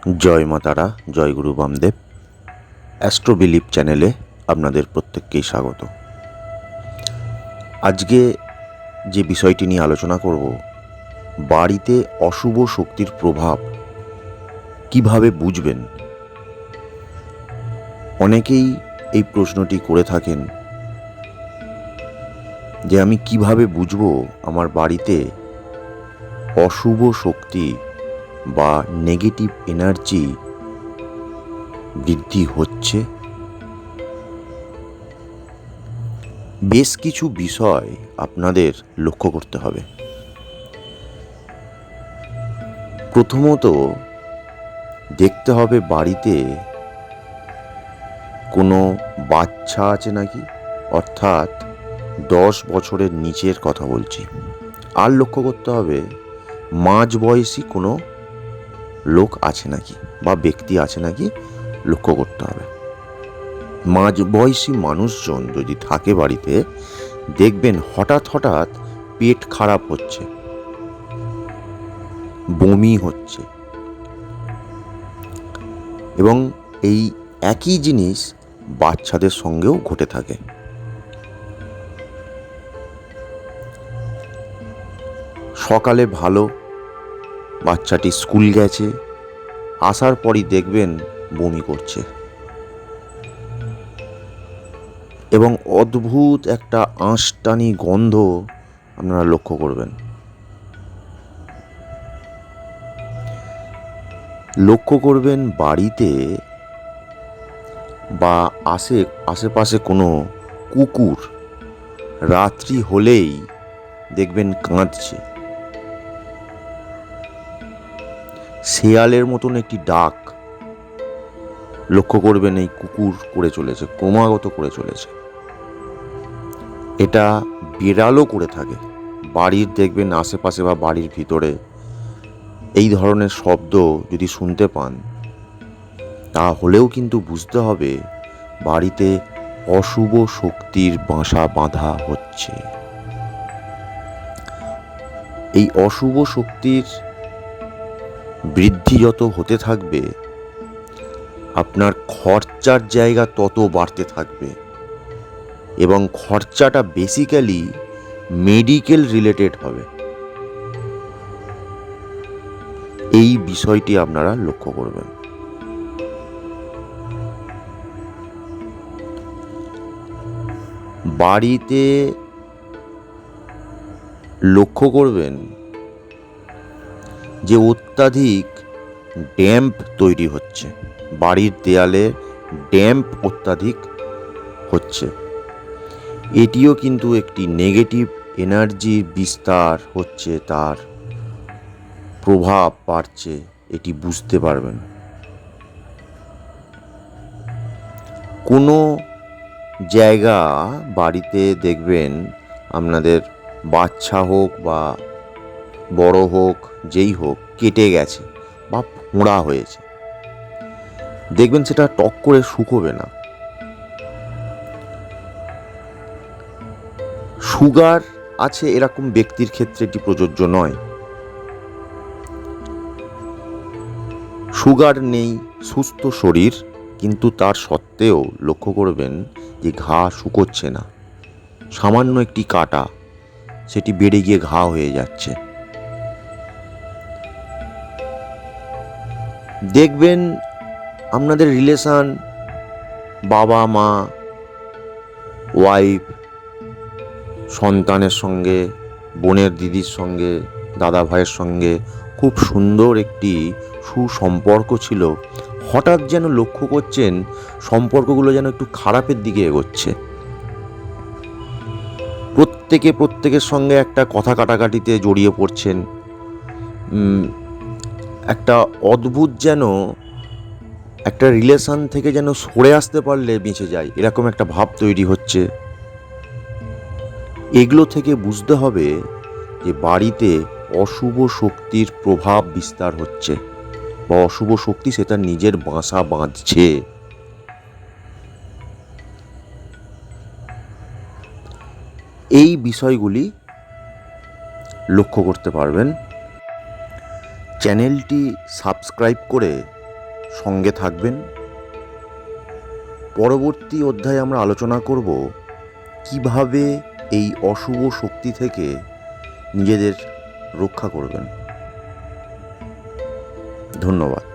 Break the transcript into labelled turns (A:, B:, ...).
A: জয় মা তারা, জয় গুরু Bamdev. Astro believe চ্যানেলে আপনাদের প্রত্যেককেই স্বাগত। আজকে যে বিষয়টি নিয়ে আলোচনা করব, বাড়িতে অশুভ শক্তির প্রভাব কিভাবে বুঝবেন। অনেকেই এই প্রশ্নটি করে থাকেন যে আমি কিভাবে বুঝবো আমার বাড়িতে অশুভ শক্তি বা নেগেটিভ এনার্জি বৃদ্ধি হচ্ছে। বেশ কিছু বিষয় আপনাদের লক্ষ্য করতে হবে। প্রথমত দেখতে হবে বাড়িতে কোনো বাচ্চা আছে নাকি, অর্থাৎ 10 বছরের নিচের কথা বলছি। আর লক্ষ্য করতে হবে মাঝবয়সী কোনো লোক আছে নাকি বা ব্যক্তি আছে নাকি, লক্ষ্য করতে হবে। মাঝবয়সী মানুষজন যদি থাকে বাড়িতে, দেখবেন হঠাৎ হঠাৎ পেট খারাপ হচ্ছে, বমি হচ্ছে, এবং এই একই জিনিস বাচ্চাদের সঙ্গেও ঘটে থাকে। সকালে ভালো, বাচ্চাটি স্কুল গেছে, আসার পরই দেখবেন বমি করছে, এবং অদ্ভুত একটা আঁশটানি গন্ধ আপনারা লক্ষ্য করবেন। লক্ষ্য করবেন বাড়িতে বা আশেপাশে কোনো কুকুর রাত্রি হলেই দেখবেন কাঁদছে। শেয়ালের মতন একটি ডাক লক্ষ্য করবেন এই কুকুর করে চলেছে, ক্রমাগত করে চলেছে। এটা বিড়ালও করে থাকে। বাড়ির দেখবেন আশেপাশে বা বাড়ির ভিতরে এই ধরনের শব্দ যদি শুনতে পান, তাহলেও কিন্তু বুঝতে হবে বাড়িতে অশুভ শক্তির বাসা বাঁধা হচ্ছে। এই অশুভ শক্তির বৃদ্ধি যত হতে থাকবে, আপনার খরচার জায়গা তত বাড়তে থাকবে, এবং খরচাটা বেসিক্যালি মেডিকেল রিলেটেড হবে। এই বিষয়টি আপনারা লক্ষ্য করবেন। বাড়িতে লক্ষ্য করবেন যে অত্যাধিক ড্যাম্প তৈরি হচ্ছে, বাড়ির দেয়ালে ড্যাম্প অত্যাধিক হচ্ছে। এটিও কিন্তু একটি নেগেটিভ এনার্জির বিস্তার হচ্ছে, তার প্রভাব বাড়ছে, এটি বুঝতে পারবেন। কোনো জায়গা বাড়িতে দেখবেন আপনাদের বাচ্চা হোক বা বড় হোক, যেই হোক, কেটে গেছে বা ফোঁড়া হয়েছে, দেখবেন সেটা টক করে শুকোবে না। সুগার আছে এরকম ব্যক্তির ক্ষেত্রে এটি প্রযোজ্য নয়। সুগার নেই, সুস্থ শরীর, কিন্তু তার সত্ত্বেও লক্ষ্য করবেন যে ঘা শুকোচ্ছে না। সামান্য একটি কাটা, সেটি বেড়ে গিয়ে ঘা হয়ে যাচ্ছে। দেখবেন আপনাদের রিলেশন, বাবা মা, ওয়াইফ, সন্তানের সঙ্গে, বোনের দিদির সঙ্গে, দাদা ভাইয়ের সঙ্গে খুব সুন্দর একটি সুসম্পর্ক ছিল, হঠাৎ যেন লক্ষ্য করছেন সম্পর্কগুলো যেন একটু খারাপের দিকে এগোচ্ছে। প্রত্যেকের সঙ্গে একটা কথা কাটাকাটিতে জড়িয়ে পড়ছেন। একটা অদ্ভুত যেন একটা রিলেশন থেকে যেন সরে আসতে পারলে বেঁচে যায়, এরকম একটা ভাব তৈরি হচ্ছে। এগুলো থেকে বুঝতে হবে যে বাড়িতে অশুভ শক্তির প্রভাব বিস্তার হচ্ছে, বা অশুভ শক্তি সেটা নিজের বাসা বাঁধছে। এই বিষয়গুলি লক্ষ্য করতে পারবেন। চ্যানেলটি সাবস্ক্রাইব করে সঙ্গে থাকবেন। পরবর্তী অধ্যায়ে আমরা আলোচনা করব কিভাবে এই অশুভ শক্তি থেকে নিজেদের রক্ষা করবেন। ধন্যবাদ।